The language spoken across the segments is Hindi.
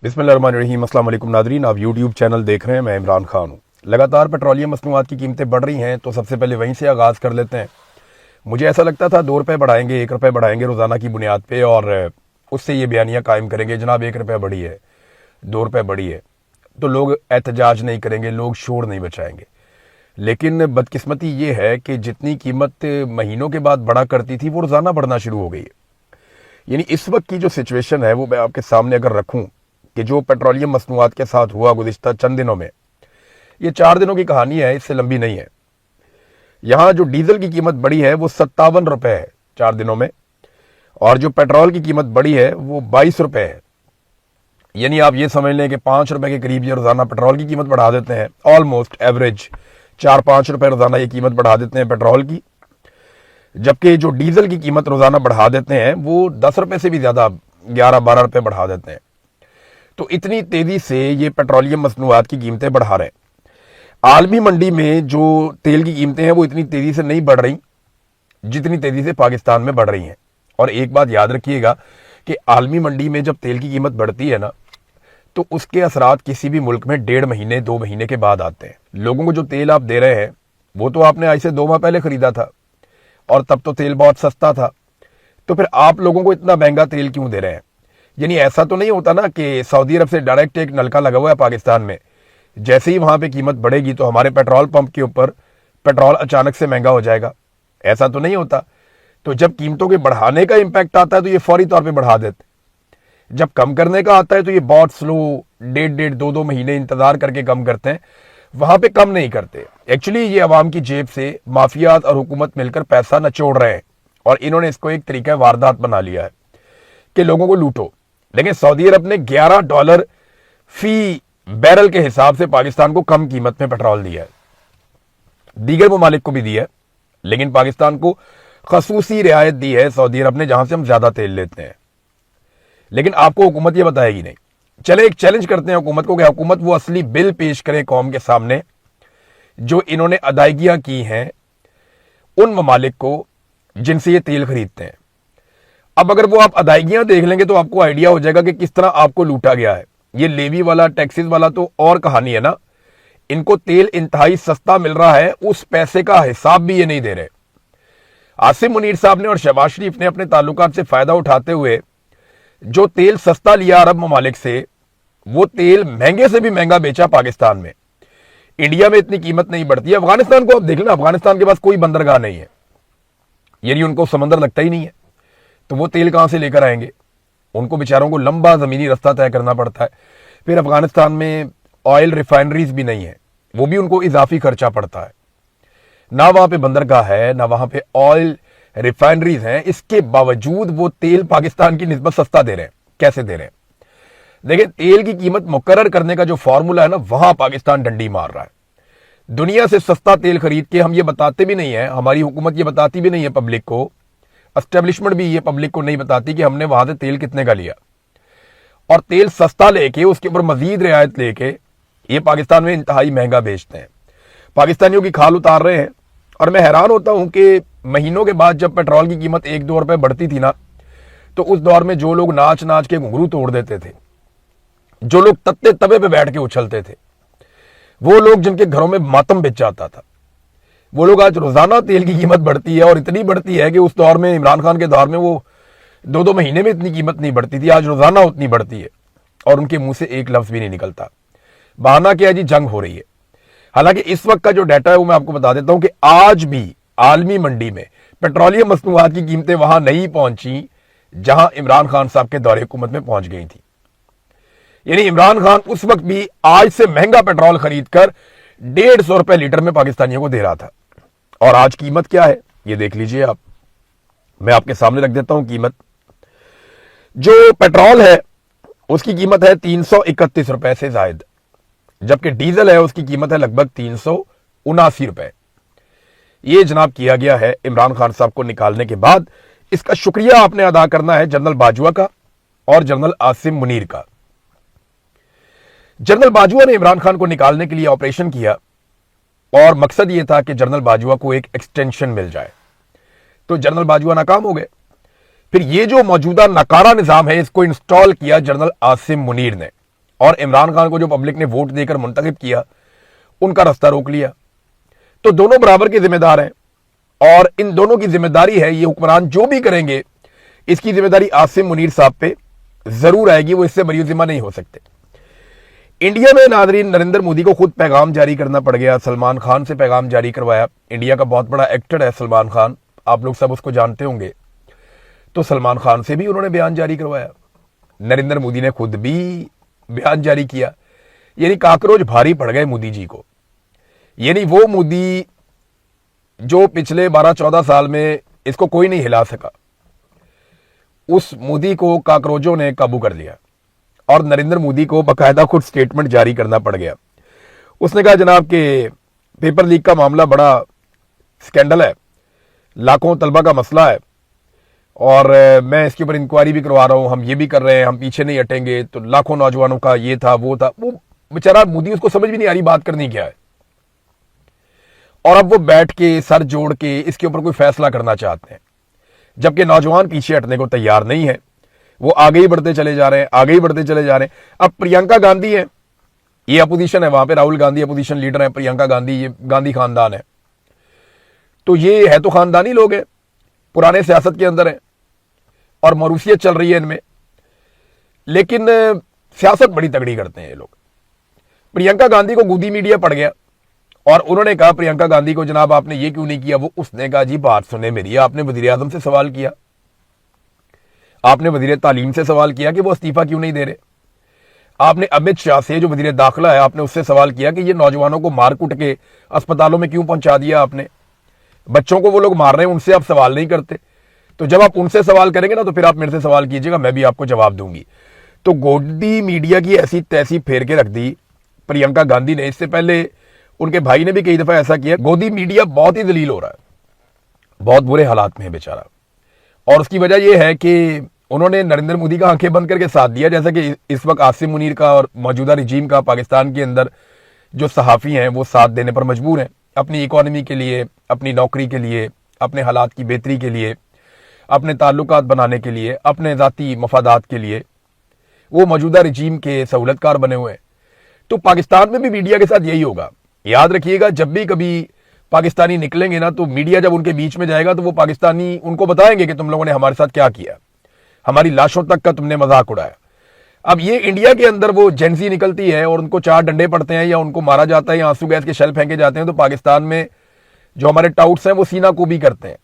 बिस्मिल्लाहिर्रहमानिर्रहीम। अस्सलाम वालेकुम नादरीन, आप यूट्यूब चैनल देख रहे हैं। मैं इमरान खान हूँ। लगातार पेट्रोलियम मसनूआत की कीमतें बढ़ रही हैं, तो सबसे पहले वहीं से आगाज़ कर लेते हैं। मुझे ऐसा लगता था 2 रुपये बढ़ाएंगे, 1 रुपये बढ़ाएंगे रोज़ाना की बुनियाद पे, और उससे ये बयानियाँ कायम करेंगे जनाब 1 रुपया बढ़ी है, 2 रुपये बढ़ी है, तो लोग एहतजाज नहीं करेंगे, लोग शोर नहीं बचाएंगे। लेकिन बदकिस्मती ये है कि जितनी कीमत महीनों के बाद बढ़ा करती थी वो रोज़ाना बढ़ना शुरू हो गई है। यानी इस वक्त की जो सिचुएशन है वो मैं आपके सामने अगर रखूं कि जो पेट्रोलियम मसनूआत के साथ हुआ गुज़िश्ता चंद दिनों में, ये 4 दिनों की कहानी है, इससे लंबी नहीं है। यहाँ जो डीजल की कीमत बढ़ी है वो 57 रुपये है 4 दिनों में, और जो पेट्रोल की कीमत बढ़ी है वो 22 रुपये है। यानी आप ये समझ लें कि 5 रुपये के करीब ये रोज़ाना पेट्रोल की कीमत बढ़ा देते हैं। ऑलमोस्ट एवरेज 4-5 रुपये रोज़ाना ये कीमत बढ़ा देते हैं पेट्रोल की, जबकि जो डीजल की कीमत रोज़ाना बढ़ा देते हैं वो 10 रुपये से भी ज़्यादा 11-12 रुपये बढ़ा देते हैं। तो इतनी तेज़ी से ये पेट्रोलियम मसनूआत की कीमतें बढ़ा रहे हैं। आलमी मंडी में जो तेल की कीमतें हैं वो इतनी तेज़ी से नहीं बढ़ रही जितनी तेज़ी से पाकिस्तान में बढ़ रही हैं। और एक बात याद रखिएगा कि आलमी मंडी में जब तेल की कीमत बढ़ती है ना, तो उसके असरात किसी भी मुल्क में 1.5 महीने 2 महीने के बाद आते हैं। लोगों को जो तेल आप दे रहे हैं वो तो आपने आज से 2 माह पहले खरीदा था, और तब तो तेल बहुत सस्ता था, तो फिर आप लोगों को इतना महंगा तेल क्यों दे रहे हैं? यानी ऐसा तो नहीं होता ना कि सऊदी अरब से डायरेक्ट एक नलका लगा हुआ है पाकिस्तान में, जैसे ही वहां पे कीमत बढ़ेगी तो हमारे पेट्रोल पंप के ऊपर पेट्रोल अचानक से महंगा हो जाएगा। ऐसा तो नहीं होता। तो जब कीमतों के बढ़ाने का इंपैक्ट आता है तो ये फौरी तौर पे बढ़ा देते, जब कम करने का आता है तो ये बहुत स्लो 1.5 2 महीने इंतजार करके कम करते हैं। वहां पे कम नहीं करते। एक्चुअली ये अवाम की जेब से माफियात और हुकूमत मिलकर पैसा नचोड़ रहे हैं, और इन्होंने इसको एक तरीका वारदात बना लिया है कि लोगों को लूटो। लेकिन सऊदी अरब ने $11 फी बैरल के हिसाब से पाकिस्तान को कम कीमत में पेट्रोल दिया है, दीगर ममालिक को भी दिया है, लेकिन पाकिस्तान को खसूसी रियायत दी है सऊदी अरब ने, जहां से हम ज्यादा तेल लेते हैं। लेकिन आपको हुकूमत ये बताएगी नहीं। चले एक चैलेंज करते हैं हुकूमत को कि हुकूमत वो असली बिल पेश करे कौम के सामने जो इन्होंने अदायगियां की हैं उन ममालिक को जिनसे ये तेल खरीदते हैं। अब अगर वो आप अदायगियां देख लेंगे तो आपको आइडिया हो जाएगा कि किस तरह आपको लूटा गया है। ये लेवी वाला, टैक्सेस वाला तो और कहानी है ना। इनको तेल इंतहाई सस्ता मिल रहा है, उस पैसे का हिसाब भी ये नहीं दे रहे। आसिम मुनीर साहब ने और शहबाज शरीफ ने अपने ताल्लुकात से फायदा उठाते हुए जो तेल सस्ता लिया अरब ममालिक से, वो तेल महंगे से भी महंगा बेचा पाकिस्तान में। इंडिया में इतनी कीमत नहीं बढ़ती है। अफगानिस्तान को आप देख लेना, अफगानिस्तान के पास कोई बंदरगाह नहीं है, यानी उनको समंदर लगता ही नहीं है, तो वो तेल कहां से लेकर आएंगे? उनको बेचारों को लंबा जमीनी रास्ता तय करना पड़ता है। फिर अफगानिस्तान में ऑयल रिफाइनरीज भी नहीं है, वो भी उनको इजाफी खर्चा पड़ता है। ना वहां पे बंदरगाह है, ना वहां पे ऑयल रिफाइनरीज हैं, इसके बावजूद वो तेल पाकिस्तान की निस्बत सस्ता दे रहे हैं। कैसे दे रहे हैं? देखिए, तेल की कीमत मुकर्रर करने का जो फॉर्मूला है ना, वहां पाकिस्तान डंडी मार रहा है। दुनिया से सस्ता तेल खरीद के हम ये बताते भी नहीं है, हमारी हुकूमत ये बताती भी नहीं है पब्लिक को, एस्टेब्लिशमेंट भी ये पब्लिक को नहीं बताती कि हमने वहां से तेल कितने का लिया, और तेल सस्ता लेके उसके ऊपर मजीद रियायत लेके ये पाकिस्तान में इंतहाई महंगा बेचते हैं। पाकिस्तानियों की खाल उतार रहे हैं। और मैं हैरान होता हूं कि महीनों के बाद जब पेट्रोल की कीमत 1-2 रुपए बढ़ती थी ना, तो उस दौर में जो लोग नाच नाच के घुंघरू तोड़ देते थे, जो लोग तत्ते तवे पे बैठ के उछलते थे, वो लोग जिनके घरों में मातम बिछ जाता था, वो लोग आज रोजाना तेल की कीमत बढ़ती है, और इतनी बढ़ती है कि उस दौर में, इमरान खान के दौर में, वो 2-2 महीने में इतनी कीमत नहीं बढ़ती थी, आज रोजाना उतनी बढ़ती है, और उनके मुंह से एक लफ्ज भी नहीं निकलता। बहाना क्या है जी? जंग हो रही है। हालांकि इस वक्त का जो डाटा है वो मैं आपको बता देता हूं कि आज भी आलमी मंडी में पेट्रोलियम मसनूआत की कीमतें वहां नहीं पहुंची जहां इमरान खान साहब के दौरे हुकूमत में पहुंच गई थी। यानी इमरान खान उस वक्त भी आज से महंगा पेट्रोल खरीद कर 150 रुपए लीटर में पाकिस्तानियों को दे रहा था। और आज कीमत क्या है ये देख लीजिए आप। मैं आपके सामने रख देता हूं कीमत। जो पेट्रोल है उसकी कीमत है 331 रुपए से जायद, जबकि डीजल है उसकी कीमत है लगभग 379 रुपए। ये जनाब किया गया है इमरान खान साहब को निकालने के बाद। इसका शुक्रिया आपने अदा करना है जनरल बाजवा का और जनरल आसिम मुनीर का। जनरल बाजवा ने इमरान खान को निकालने के लिए ऑपरेशन किया, और मकसद यह था कि जनरल बाजवा को एक एक्सटेंशन मिल जाए। तो जनरल बाजवा नाकाम हो गए। फिर ये जो मौजूदा नकारा निजाम है इसको इंस्टॉल किया जनरल आसिम मुनीर ने। और इमरान खान को जो पब्लिक ने वोट देकर मुंतखब किया उनका रास्ता रोक लिया। तो दोनों बराबर के जिम्मेदार हैं और इन दोनों की जिम्मेदारी है, ये हुक्मरान जो भी करेंगे इसकी जिम्मेदारी आसिम मुनीर साहब पे जरूर आएगी, वो इससे बरी जिम्मा नहीं हो सकते। इंडिया में नाज़रीन नरेंद्र मोदी को खुद पैगाम जारी करना पड़ गया, सलमान खान से पैगाम जारी करवाया। इंडिया का बहुत बड़ा एक्टर है सलमान खान, आप लोग सब उसको जानते होंगे, तो सलमान खान से भी उन्होंने बयान जारी करवाया। नरेंद्र मोदी ने खुद भी बयान जारी किया। यानी काकरोच भारी पड़ गए मोदी जी को। यानी वो मोदी जो पिछले 12-14 साल में इसको कोई नहीं हिला सका, उस मोदी को काकरोचों ने काबू कर लिया और नरेंद्र मोदी को बाकायदा खुद स्टेटमेंट जारी करना पड़ गया। उसने कहा जनाब के पेपर लीक का मामला बड़ा स्कैंडल है, लाखों तलबा का मसला है और मैं इसके ऊपर इंक्वायरी भी करवा रहा हूं, हम ये भी कर रहे हैं, हम पीछे नहीं हटेंगे। तो लाखों नौजवानों का ये था वो था, वो बेचारा मोदी उसको समझ भी नहीं आ रही बात करनी क्या है। और अब वो बैठ के सर जोड़ के इसके ऊपर कोई फैसला करना चाहते हैं, जबकि नौजवान पीछे हटने को तैयार नहीं है, वो आगे ही बढ़ते चले जा रहे हैं, आगे ही बढ़ते चले जा रहे हैं। अब प्रियंका गांधी है, ये अपोजिशन है, वहां पे राहुल गांधी अपोजिशन लीडर है, प्रियंका गांधी ये गांधी खानदान है, तो ये है तो खानदानी लोग हैं, पुराने सियासत के अंदर है और मरूसियत चल रही है इनमें, लेकिन सियासत बड़ी तगड़ी करते हैं ये लोग। प्रियंका गांधी को गोदी मीडिया पड़ गया और उन्होंने कहा प्रियंका गांधी को जनाब आपने ये क्यों नहीं किया, वो उसने कहा जी बात सुने मेरी, आपने वजीर आजम से सवाल किया, आपने वजीर तालीम से सवाल किया कि वो इस्तीफा क्यों नहीं दे रहे, आपने अमित शाह से जो वजीर दाखिला है आपने उससे सवाल किया कि ये नौजवानों को मार कुट के अस्पतालों में क्यों पहुंचा दिया आपने, बच्चों को वो लोग मार रहे हैं उनसे आप सवाल नहीं करते। तो जब आप उनसे सवाल करेंगे ना तो फिर आप मेरे से सवाल कीजिएगा, मैं भी आपको जवाब दूंगी। तो गोदी मीडिया की ऐसी तैसी फेर के रख दी प्रियंका गांधी ने। इससे पहले उनके भाई ने भी कई दफा ऐसा किया। गोदी मीडिया बहुत ही दलील हो रहा है, बहुत बुरे हालात में है बेचारा, और उसकी वजह यह है कि उन्होंने नरेंद्र मोदी का आंखें बंद करके साथ दिया, जैसा कि इस वक्त आसिम मुनीर का और मौजूदा रिजीम का पाकिस्तान के अंदर जो सहाफ़ी हैं वो साथ देने पर मजबूर हैं, अपनी इकॉनमी के लिए, अपनी नौकरी के लिए, अपने हालात की बेहतरी के लिए, अपने ताल्लुकात बनाने के लिए, अपने ज़ाती मफादात के लिए वो मौजूदा रिजीम के सहूलतकार बने हुए हैं। तो पाकिस्तान में भी मीडिया के साथ यही होगा। याद रखिएगा, जब भी कभी पाकिस्तानी निकलेंगे ना तो मीडिया जब उनके बीच में जाएगा तो वो पाकिस्तानी उनको बताएंगे कि तुम लोगों ने हमारे साथ क्या किया, हमारी लाशों तक का तुमने मजाक उड़ाया। अब ये इंडिया के अंदर वो जेंसी निकलती है और उनको 4 डंडे पड़ते हैं या उनको मारा जाता है या आंसू गैस के शेल फेंके जाते हैं, तो पाकिस्तान में जो हमारे टाउट्स हैं वो सीना को भी करते हैं।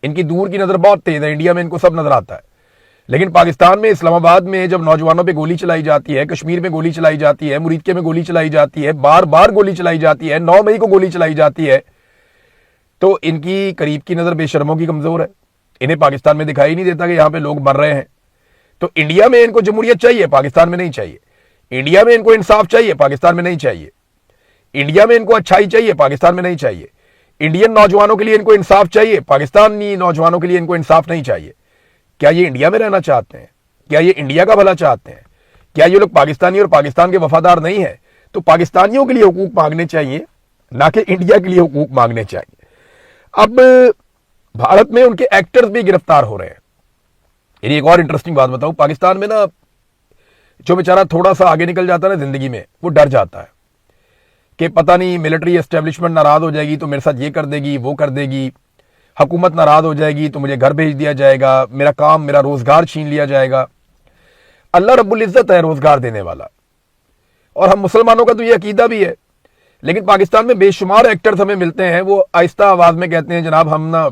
इनकी दूर की नजर बहुत तेज है, इंडिया में इनको सब नजर आता है, लेकिन पाकिस्तान में इस्लामाबाद में जब नौजवानों पे गोली चलाई जाती है, कश्मीर में गोली चलाई जाती है, मुरीदके में गोली चलाई जाती है, बार बार गोली चलाई जाती है, 9 मई को गोली चलाई जाती है, तो इनकी करीब की नजर बेशर्मों की कमजोर है। इन्हें पाकिस्तान में दिखाई नहीं देता कि यहां पे लोग मर रहे हैं। तो इंडिया में इनको जमहूरियत चाहिए, पाकिस्तान में नहीं चाहिए। इंडिया में इनको इंसाफ चाहिए, पाकिस्तान में नहीं चाहिए। इंडिया में इनको अच्छाई चाहिए, पाकिस्तान में नहीं चाहिए। इंडियन नौजवानों के लिए इनको इंसाफ चाहिए, पाकिस्तानी नौजवानों के लिए इनको इंसाफ नहीं चाहिए। क्या ये इंडिया में रहना चाहते हैं? क्या ये इंडिया का भला चाहते हैं? क्या ये लोग पाकिस्तानी और पाकिस्तान के वफादार नहीं है? तो पाकिस्तानियों के लिए हुकूक मांगने चाहिए, ना कि इंडिया के लिए हुकूक मांगने चाहिए। अब भारत में उनके एक्टर्स भी गिरफ्तार हो रहे हैं। यानी एक और इंटरेस्टिंग बात बताऊं, पाकिस्तान में ना जो बेचारा थोड़ा सा आगे निकल जाता है ना जिंदगी में, वो डर जाता है कि पता नहीं मिलिट्री एस्टेब्लिशमेंट नाराज हो जाएगी तो मेरे साथ ये कर देगी, वो कर देगी, हुकूमत नाराज हो जाएगी तो मुझे घर भेज दिया जाएगा, मेरा काम, मेरा रोजगार छीन लिया जाएगा। अल्लाह रब्बुल इज्जत है रोजगार देने वाला, और हम मुसलमानों का तो ये अकीदा भी है। लेकिन पाकिस्तान में बेशुमार एक्टर्स हमें मिलते हैं, वो आहिस्ता आवाज में कहते हैं जनाब हम ना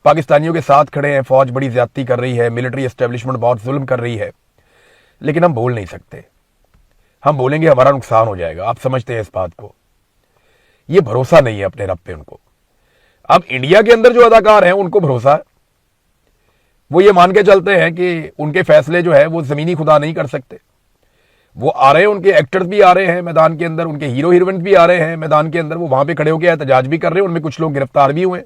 पाकिस्तानियों के साथ खड़े हैं, फौज बड़ी ज्यादती कर रही है, मिलिट्री एस्टेब्लिशमेंट बहुत जुल्म कर रही है, लेकिन हम बोल नहीं सकते। हम बोलेंगे हमारा नुकसान हो जाएगा। आप समझते हैं इस बात को? ये भरोसा नहीं है अपने रब पे उनको। अब इंडिया के अंदर जो अदाकार हैं उनको भरोसा है, वो ये मान के चलते हैं कि उनके फैसले जो है वो जमीनी खुदा नहीं कर सकते। वो आ रहे हैं, उनके एक्टर्स भी आ रहे हैं मैदान के अंदर, उनके हीरो हीरोइन भी आ रहे हैं मैदान के अंदर, वो वहां पे खड़े होकर एहतजाज भी कर रहे हैं, उनमें कुछ लोग गिरफ्तार भी हुए।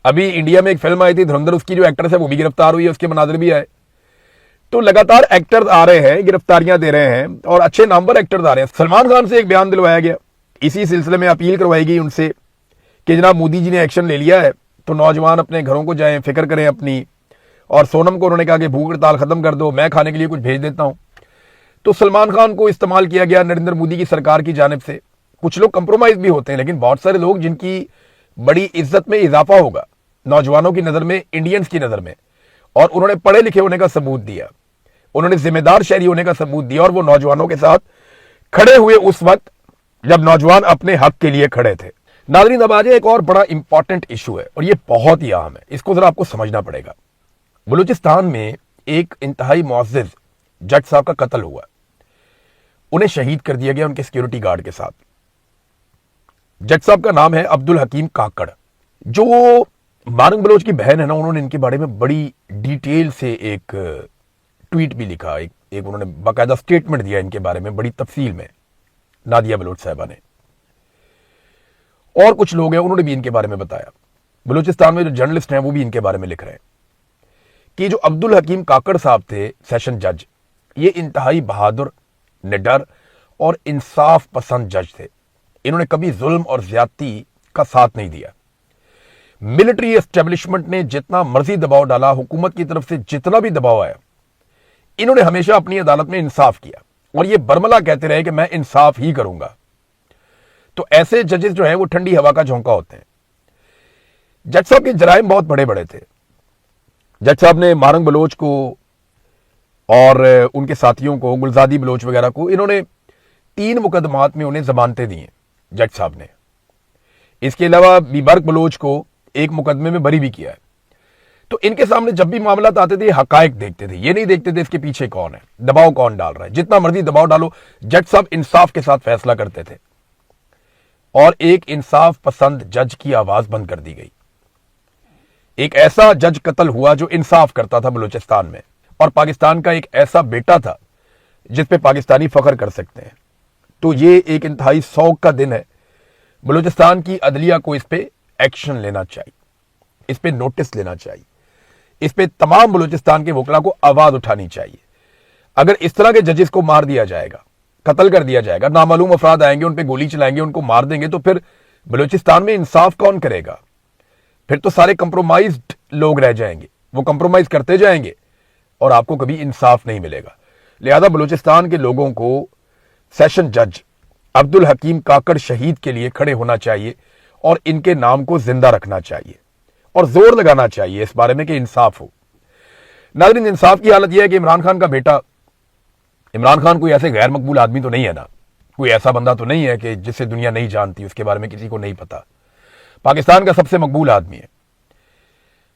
अभी इंडिया में एक फिल्म आई थी धुरंधर, उसकी जो एक्ट्रेस है वो भी गिरफ्तार हुई है, उसके मनाजिर भी आए। तो लगातार एक्टर्स आ रहे हैं, गिरफ्तारियां दे रहे हैं और अच्छे नामवर एक्टर्स आ रहे हैं। सलमान खान से एक बयान दिलवाया गया, इसी सिलसिले में अपील करवाई गई उनसे कि जनाब मोदी जी ने एक्शन ले लिया है तो नौजवान अपने घरों को जाएं, फिक्र करें अपनी। और सोनम को उन्होंने कहा कि भूख हड़ताल खत्म कर दो, मैं खाने के लिए कुछ भेज देता हूं। तो सलमान खान को इस्तेमाल किया गया नरेंद्र मोदी की सरकार की जानिब से। कुछ लोग कंप्रोमाइज भी होते हैं, लेकिन बहुत सारे लोग जिनकी बड़ी इज्जत में इजाफा होगा नौजवानों की नजर में, इंडियंस की नजर में, और उन्होंने पढ़े लिखे होने का सबूत दिया, उन्होंने जिम्मेदार शहरी होने का सबूत दिया, और वो नौजवानों के साथ खड़े हुए उस वक्त जब नौजवान अपने हक के लिए खड़े थे। नाज़रीन, अब आज एक और बड़ा इंपॉर्टेंट इशू है और ये बहुत ही अहम है, इसको जरा आपको समझना पड़ेगा। बलूचिस्तान में एक इंतहाई मुअज़्ज़िज़ जज साहब का कत्ल हुआ, उन्हें शहीद कर दिया गया उनके सिक्योरिटी गार्ड के साथ। जज साहब का नाम है अब्दुल हकीम काकड़। जो मारंग बलोच की बहन है ना, उन्होंने इनके बारे में बड़ी डिटेल से एक ट्वीट भी लिखा, एक उन्होंने बाकायदा स्टेटमेंट दिया इनके बारे में बड़ी तफसील में, नादिया बलोच साहबा ने। और कुछ लोग हैं उन्होंने भी इनके बारे में बताया। बलूचिस्तान में जो जर्नलिस्ट हैं वो भी इनके बारे में लिख रहे हैं कि जो अब्दुल हकीम काकड़ साहब थे सेशन जज, ये इंतहाई बहादुर, निडर और इंसाफ पसंद जज थे। इन्होंने कभी जुल्म और ज्यादती का साथ नहीं दिया। मिलिट्री एस्टेब्लिशमेंट ने जितना मर्जी दबाव डाला, हुकूमत की तरफ से जितना भी दबाव आया, इन्होंने हमेशा अपनी अदालत में इंसाफ किया और ये बरमला कहते रहे कि मैं इंसाफ ही करूंगा। तो ऐसे जजेस जो हैं वो ठंडी हवा का झोंका होते हैं। जज साहब के जराइम बहुत बड़े बड़े थे। जज साहब ने मारंग बलोच को और उनके साथियों को, गुलजादी बलोच वगैरह को, इन्होंने 3 मुकदमात में उन्हें जमानतें दी हैं जज साहब ने। इसके अलावा बीबर्क बलोच को एक मुकदमे में बरी भी किया है। तो इनके सामने जब भी मामला आते थे हकायक देखते थे, ये नहीं देखते थे इसके पीछे कौन है, दबाव कौन डाल रहा है। जितना मर्जी दबाव डालो, जज साहब इंसाफ के साथ फैसला करते थे। और एक इंसाफ पसंद जज की आवाज बंद कर दी गई। एक ऐसा जज कत्ल हुआ जो इंसाफ करता था बलूचिस्तान में, और पाकिस्तान का एक ऐसा बेटा था जिस पे पाकिस्तानी फख्र कर सकते हैं। तो ये एक इंतहाई शौक का दिन है। बलूचिस्तान की अदलिया को इस पे एक्शन लेना चाहिए, इस पे नोटिस लेना चाहिए, इस पे तमाम बलूचिस्तान के वकला को आवाज उठानी चाहिए। अगर इस तरह के जजेस को मार दिया जाएगा, कत्ल कर दिया जाएगा, नामालूम अफराद आएंगे, उन पे गोली चलाएंगे, उनको मार देंगे, तो फिर बलूचिस्तान में इंसाफ कौन करेगा? फिर तो सारे कंप्रोमाइज्ड लोग रह जाएंगे, वो कंप्रोमाइज करते जाएंगे और आपको कभी इंसाफ नहीं मिलेगा। लिहाजा बलूचिस्तान के लोगों को सेशन जज अब्दुल हकीम काकड़ शहीद के लिए खड़े होना चाहिए और इनके नाम को जिंदा रखना चाहिए और जोर लगाना चाहिए इस बारे में कि इंसाफ हो। नाज़रीन, इंसाफ की हालत यह है कि इमरान खान का बेटा, इमरान खान कोई ऐसे गैर मकबूल आदमी तो नहीं है ना, कोई ऐसा बंदा तो नहीं है कि जिसे दुनिया नहीं जानती, उसके बारे में किसी को नहीं पता। पाकिस्तान का सबसे मकबूल आदमी है।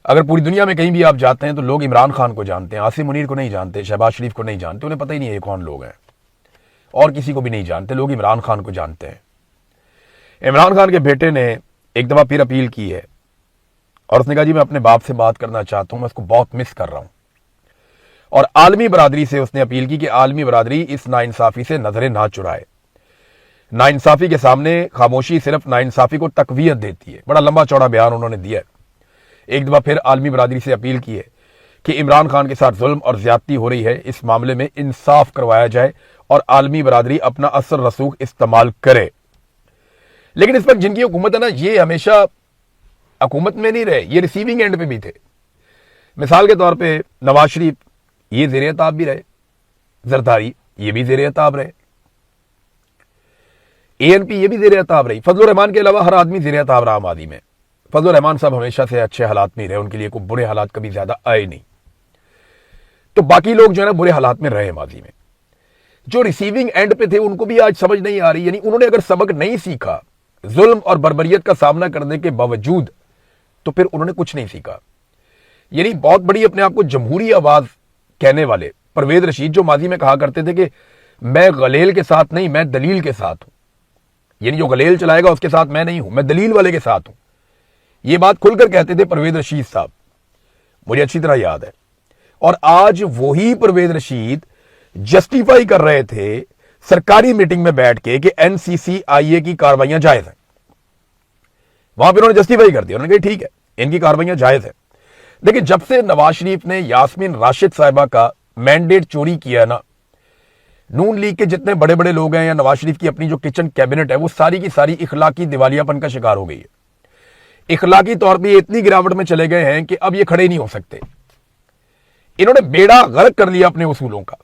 अगर पूरी दुनिया में कहीं भी आप जाते हैं तो लोग इमरान खान को जानते हैं, आसिम मुनीर को नहीं जानते, शहबाज शरीफ को नहीं जानते, उन्हें पता ही नहीं है कौन लोग हैं, और किसी को भी नहीं जानते। लोग इमरान खान को जानते हैं। इमरान खान के बेटे ने एक दफा फिर अपील की है और उसने कहा जी मैं अपने बाप से बात करना चाहता हूं, मैं उसको बहुत मिस कर रहा हूं। और आलमी बरादरी से उसने अपील की कि आलमी बरादरी इस नाइंसाफी से नजरें ना चुराए। नाइंसाफी के सामने खामोशी सिर्फ नाइंसाफी को तकवीयत देती है। बड़ा लंबा चौड़ा बयान उन्होंने दिया है। एक दफा फिर आलमी बरादरी से अपील की है कि इमरान खान के साथ जुल्म और ज्यादती हो रही है, इस मामले में इंसाफ करवाया जाए और आलमी बरादरी अपना असर रसूख इस्तेमाल करे। लेकिन इस वक्त जिनकी हुकूमत है ना, ये हमेशा हुकूमत में नहीं रहे, ये रिसीविंग एंड पे भी थे। मिसाल के तौर पे नवाज शरीफ ये ज़ेरे ताब भी रहे, जरदारी ये भी ज़ेरे ताब रहे, ANP ये भी ज़ेरे ताब रही। फजलुर रहमान के अलावा हर आदमी ज़ेरे ताब रहा मादी में। फजलुर रहमान साहब हमेशा से अच्छे हालात में रहे, उनके लिए कोई बुरे हालात कभी ज्यादा आए नहीं। तो बाकी लोग जो है ना बुरे हालात में रहे माजी में। जो रिसीविंग एंड पे थे उनको भी आज समझ नहीं आ रही, यानी उन्होंने अगर सबक नहीं सीखा जुल्म और बर्बरियत का सामना करने के बावजूद, तो फिर उन्होंने कुछ नहीं सीखा। यानी बहुत बड़ी अपने आप को जमहूरी आवाज कहने वाले परवेज रशीद जो माजी में कहा करते थे कि मैं गलेल के साथ नहीं, मैं दलील के साथ हूं, यानी जो गलेल चलाएगा उसके साथ मैं नहीं हूं, मैं दलील वाले के साथ हूं, ये बात खुलकर कहते थे परवेज रशीद साहब, मुझे अच्छी तरह याद है। और आज वही परवेज रशीद जस्टिफाई कर रहे थे सरकारी मीटिंग में बैठ के कि NCCIA की कार्रवाइयां जायज हैं। वहां पर उन्होंने जस्टिफाई कर दिया, उन्होंने कहा ठीक है इनकी कार्रवाइयां जायज है। लेकिन जब से नवाज शरीफ ने यास्मीन राशिद साहिबा का मैंडेट चोरी किया ना, नून लीग के जितने बड़े बड़े लोग हैं या नवाज शरीफ की अपनी जो किचन कैबिनेट है वो सारी की सारी इखलाकी दिवालियापन का शिकार हो गई है। इखलाकी तौर पर इतनी गिरावट में चले गए हैं कि अब ये खड़े नहीं हो सकते। इन्होंने बेड़ा गर्क कर लिया अपने उसूलों का।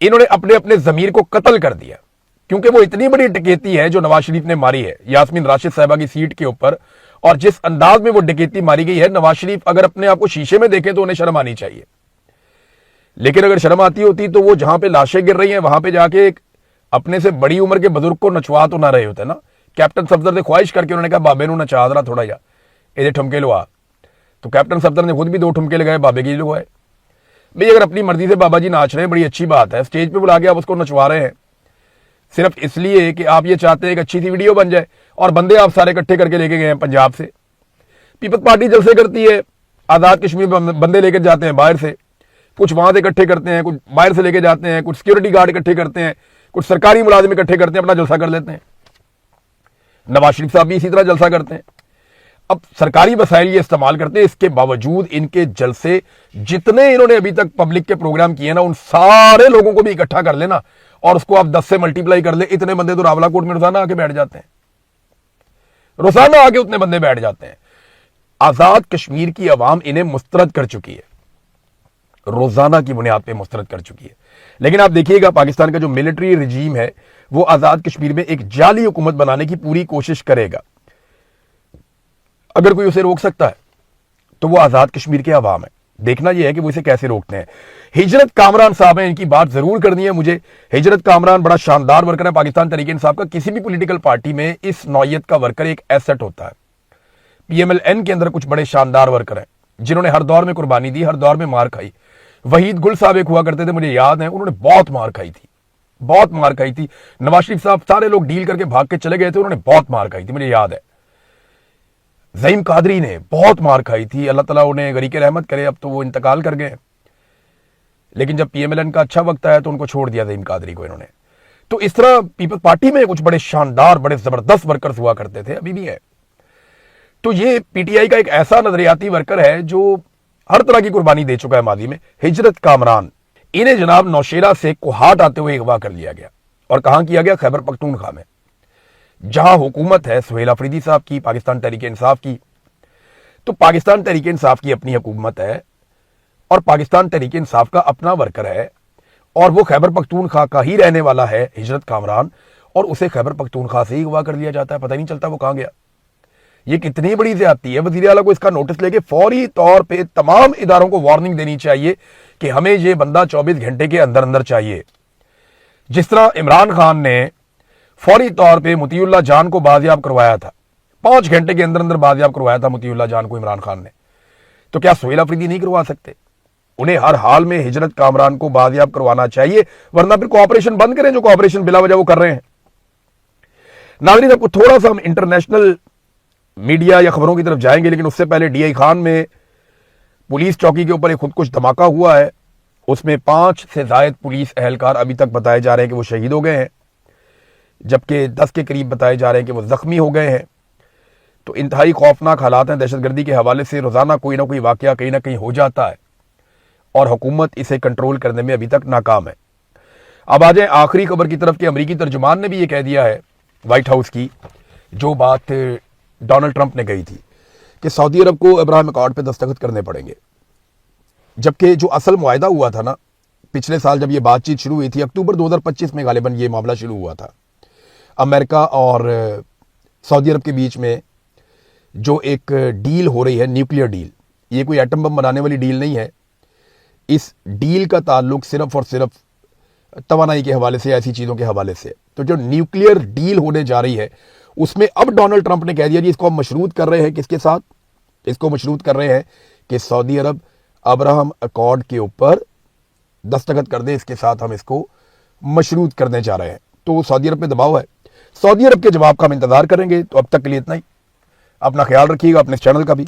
इन्होंने अपने अपने जमीर को कत्ल कर दिया, क्योंकि वो इतनी बड़ी डकैती है जो नवाज शरीफ ने मारी है यास्मीन राशिद साहिबा की सीट के ऊपर, और जिस अंदाज में वो डकैती मारी गई है, नवाज शरीफ अगर अपने आप को शीशे में देखे तो उन्हें शर्म आनी चाहिए। लेकिन अगर शर्म आती होती तो वो जहां पे लाशें गिर रही हैं वहां पे जाके एक अपने से बड़ी उम्र के बुजुर्ग को नचवा तो ना रहे होते ना। कैप्टन सफदर ने ख्वाहिश करके उन्होंने कहा बाबे नू नचा दरा थोड़ा जा, ये ठुमके लुआ। तो कैप्टन सफदर ने खुद भी 2 ठुमके लगाए, बाबे की लगवाए। भाई अगर अपनी मर्जी से बाबा जी नाच रहे हैं, बड़ी अच्छी बात है, स्टेज पे बुला के आप उसको नचवा रहे हैं सिर्फ इसलिए कि आप ये चाहते हैं एक अच्छी सी वीडियो बन जाए, और बंदे आप सारे इकट्ठे करके लेके गए हैं पंजाब से। पीपल्स पार्टी जलसे करती है, आजाद कश्मीर बंदे लेकर जाते हैं बाहर से, कुछ वहां से इकट्ठे करते हैं, कुछ बाहर से लेके जाते हैं, कुछ सिक्योरिटी गार्ड इकट्ठे करते हैं, कुछ सरकारी मुलाजिम इकट्ठे करते हैं, अपना जलसा कर लेते हैं। नवाज शरीफ साहब भी इसी तरह जलसा करते हैं। अब सरकारी वसाइल ये इस्तेमाल करते हैं, इसके बावजूद इनके जलसे जितने इन्होंने अभी तक पब्लिक के प्रोग्राम किए ना, उन सारे लोगों को भी इकट्ठा कर लेना और उसको आप 10 से मल्टीप्लाई कर ले, इतने बंदे तो रावलाकोट में रोजाना आके बैठ जाते हैं, रोजाना आके उतने बंदे बैठ जाते हैं। आजाद कश्मीर की अवाम इन्हें मुस्तरद कर चुकी है, रोजाना की बुनियाद पे मुस्तरद कर चुकी है। लेकिन आप देखिएगा पाकिस्तान का जो मिलिट्री रिजीम है वो आजाद कश्मीर में एक जाली हुकूमत बनाने की पूरी कोशिश करेगा। अगर कोई उसे रोक सकता है तो वो आजाद कश्मीर के अवाम है। देखना यह है कि वो इसे कैसे रोकते हैं। हिजरत कामरान साहब हैं, इनकी बात जरूर करनी है मुझे। हिजरत कामरान बड़ा शानदार वर्कर है पाकिस्तान तहरीक इंसाफ का। किसी भी पॉलिटिकल पार्टी में इस नौयत का वर्कर एक एसेट होता है। पीएमएलएन के अंदर कुछ बड़े शानदार वर्कर हैं जिन्होंने हर दौर में कुर्बानी दी, हर दौर में मार खाई। वहीद गुल साहब एक हुआ करते थे, मुझे याद है, उन्होंने बहुत मार खाई थी, बहुत मार खाई थी। नवाज शरीफ साहब सारे लोग डील करके भाग के चले गए थे, उन्होंने बहुत मार खाई थी, मुझे याद है। ज़ईम कादरी ने बहुत मार खाई थी, अल्लाह ताला उन्हें गरीके रहमत करे, अब तो वो इंतकाल कर गए। लेकिन जब पीएमएलएन का अच्छा वक्त आया तो उनको छोड़ दिया ज़ईम कादरी को इन्होंने। तो इस तरह पीपल्स पार्टी में कुछ बड़े शानदार, बड़े जबरदस्त वर्कर्स हुआ करते थे, अभी भी है। तो ये पीटीआई का एक ऐसा नजरियाती वर्कर है जो हर तरह की कुर्बानी दे चुका है माजी में। हिजरत कामरान, इन्हें जनाब नौशेरा से कोहाट आते हुए अगवा कर लिया गया, और कहां किया गया? खैबर पख्तूनख्वा में, जहां हुकूमत है सुहेल अफरीदी साहब की, पाकिस्तान तहरीक इंसाफ की। तो पाकिस्तान तहरीक इंसाफ की अपनी हुकूमत है और पाकिस्तान तहरीक इंसाफ का अपना वर्कर है, और वो खैबर पख्तूनख्वा का ही रहने वाला है हिजरत कामरान, और उसे खैबर पख्तूनख्वा से ही अगवा कर लिया जाता है, पता नहीं चलता वो कहां गया। ये कितनी बड़ी ज्यादती है। वजीर आला को इसका नोटिस लेके फौरी तौर पे तमाम इदारों को वार्निंग देनी चाहिए कि हमें ये बंदा 24 घंटे के अंदर अंदर चाहिए। जिस तरह इमरान खान ने फौरी तौर पे मुतीउल्लाह जान को बाजियाब करवाया था, 5 घंटे के अंदर अंदर बाजियाब करवाया था मुतीउल्लाह जान को इमरान खान ने, तो क्या सुहेल अफरीदी नहीं करवा सकते? उन्हें हर हाल में हिजरत कामरान को बाजियाब करवाना चाहिए, वरना फिर कोऑपरेशन बंद करें जो कोऑपरेशन बिला वजह वो कर रहे हैं। नाज़रीन, आपको थोड़ा सा हम इंटरनेशनल मीडिया या खबरों की तरफ जाएंगे, लेकिन उससे पहले डीआई खान में पुलिस चौकी के ऊपर एक खुद कुछ धमाका हुआ है। उसमें 5 से ज्यादा पुलिस एहलकार अभी तक बताए जा रहे हैं कि वो शहीद हो गए हैं, जबकि 10 के करीब बताए जा रहे हैं कि वो जख्मी हो गए हैं। तो इंतहाई खौफनाक हालात हैं। दहशतगर्दी के हवाले से रोजाना कोई ना कोई वाकया कहीं ना कहीं हो जाता है और हुकूमत इसे कंट्रोल करने में अभी तक नाकाम है। अब आ जाए आखिरी खबर की तरफ कि अमरीकी तर्जुमान ने भी ये कह दिया है, व्हाइट हाउस की जो बात डोनाल्ड ट्रंप ने कही थी कि सऊदी अरब को अब्राहम अकॉर्ड पे दस्तखत करने पड़ेंगे, जबकि जो असल मुआहदा हुआ था ना पिछले साल जब ये बातचीत शुरू हुई थी, अक्टूबर 2025 में गालिबन ये मामला शुरू हुआ था, अमेरिका और सऊदी अरब के बीच में जो एक डील हो रही है, न्यूक्लियर डील, ये कोई एटम बम बनाने वाली डील नहीं है। इस डील का ताल्लुक सिर्फ और सिर्फ तवानाई के हवाले से, ऐसी चीज़ों के हवाले से। तो जो न्यूक्लियर डील होने जा रही है उसमें अब डोनाल्ड ट्रंप ने कह दिया जी इसको हम मशरूत कर रहे हैं, किसके साथ? इसको मशरूत कर रहे हैं कि सऊदी अरब अब्राहम अकॉर्ड के ऊपर दस्तखत कर दे, इसके साथ हम इसको मशरूत करने जा रहे हैं। तो सऊदी अरब पे दबाव है, सऊदी अरब के जवाब का हम इंतजार करेंगे। तो अब तक के लिए इतना ही। अपना ख्याल रखिएगा, अपने चैनल का भी।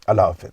अल्लाह हाफिज।